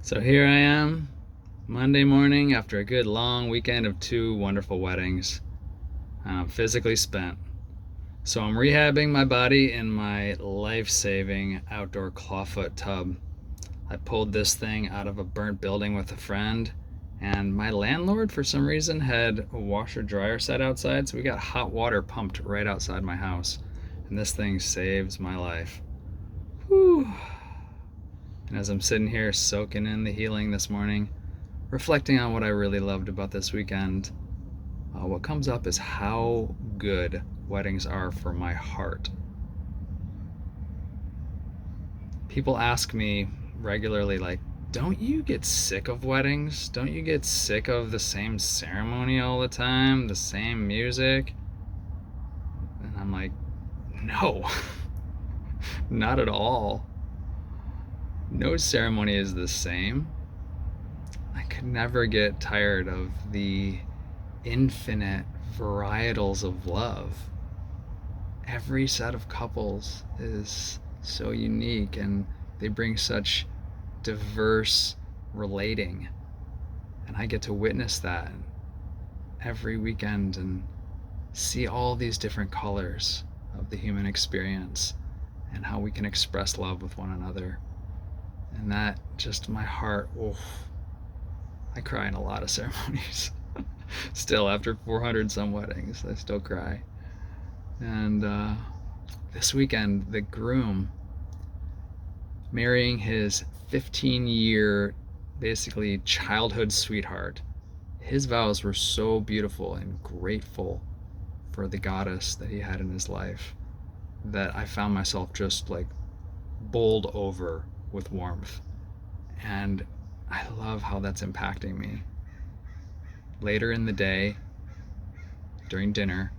So here I am, Monday morning after a good long weekend of two wonderful weddings. I'm physically spent. So I'm rehabbing my body in my life-saving outdoor clawfoot tub. I pulled this thing out of a burnt building with a friend, and my landlord for some reason had a washer dryer set outside, so we got hot water pumped right outside my house. And this thing saves my life. Whew. And as I'm sitting here soaking in the healing this morning, reflecting on what I really loved about this weekend, what comes up is how good weddings are for my heart. People ask me regularly, like, don't you get sick of weddings? Don't you get sick of the same ceremony all the time, the same music? And I'm like, no, not at all. No ceremony is the same. I could never get tired of the infinite varietals of love. Every set of couples is so unique and they bring such diverse relating. And I get to witness that every weekend and see all these different colors of the human experience and how we can express love with one another. And that just, my heart, oof, I cry in a lot of ceremonies. Still, after 400 some weddings, I still cry. And this weekend, the groom marrying his 15-year, basically childhood sweetheart, his vows were so beautiful and grateful for the goddess that he had in his life that I found myself just like bowled over with warmth. And I love how that's impacting me. Later in the day, during dinner,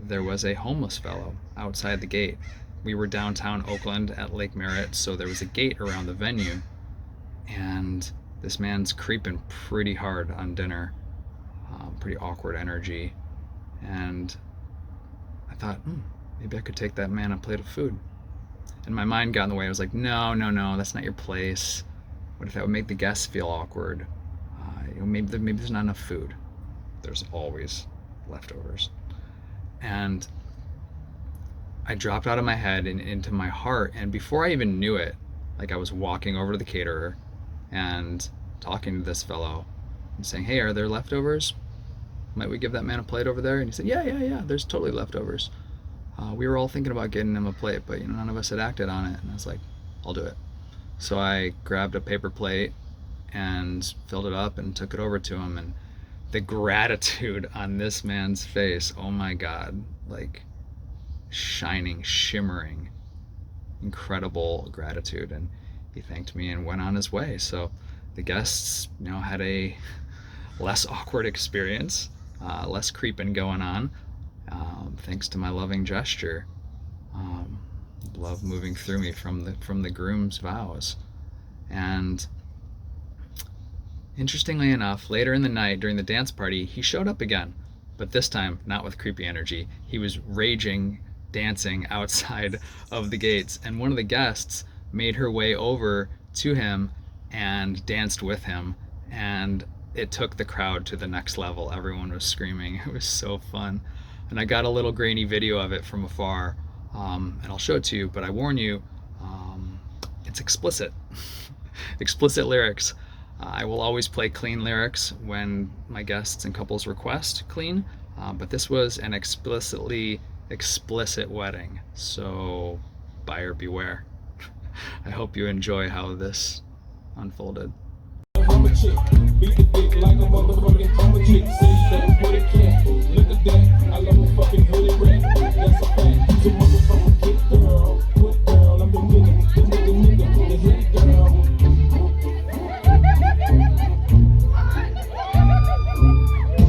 there was a homeless fellow outside the gate. We were downtown Oakland at Lake Merritt, so there was a gate around the venue. And this man's creeping pretty hard on dinner, pretty awkward energy. And I thought, maybe I could take that man a plate of food. And my mind got in the way. I was like, no, that's not your place. What if that would make the guests feel awkward? Maybe there's not enough food. There's always leftovers. And I dropped out of my head and into my heart. And before I even knew it, like I was walking over to the caterer and talking to this fellow and saying, hey, are there leftovers? Might we give that man a plate over there? And he said, yeah, there's totally leftovers. We were all thinking about getting him a plate, but none of us had acted on it. And I was like, I'll do it. So I grabbed a paper plate and filled it up and took it over to him. And the gratitude on this man's face, oh my God, like shining, shimmering, incredible gratitude. And he thanked me and went on his way. So the guests, had a less awkward experience, less creeping going on, thanks to my loving gesture. Love moving through me from the groom's vows. And interestingly enough, later in the night during the dance party, he showed up again, but this time not with creepy energy. He was raging, dancing outside of the gates, and one of the guests made her way over to him and danced with him, and it took the crowd to the next level. Everyone was screaming. It was so fun. And I got a little grainy video of it from afar, and I'll show it to you, but I warn you, it's explicit. Explicit lyrics. I will always play clean lyrics when my guests and couples request clean, but this was an explicitly explicit wedding, so buyer beware. I hope you enjoy how this unfolded.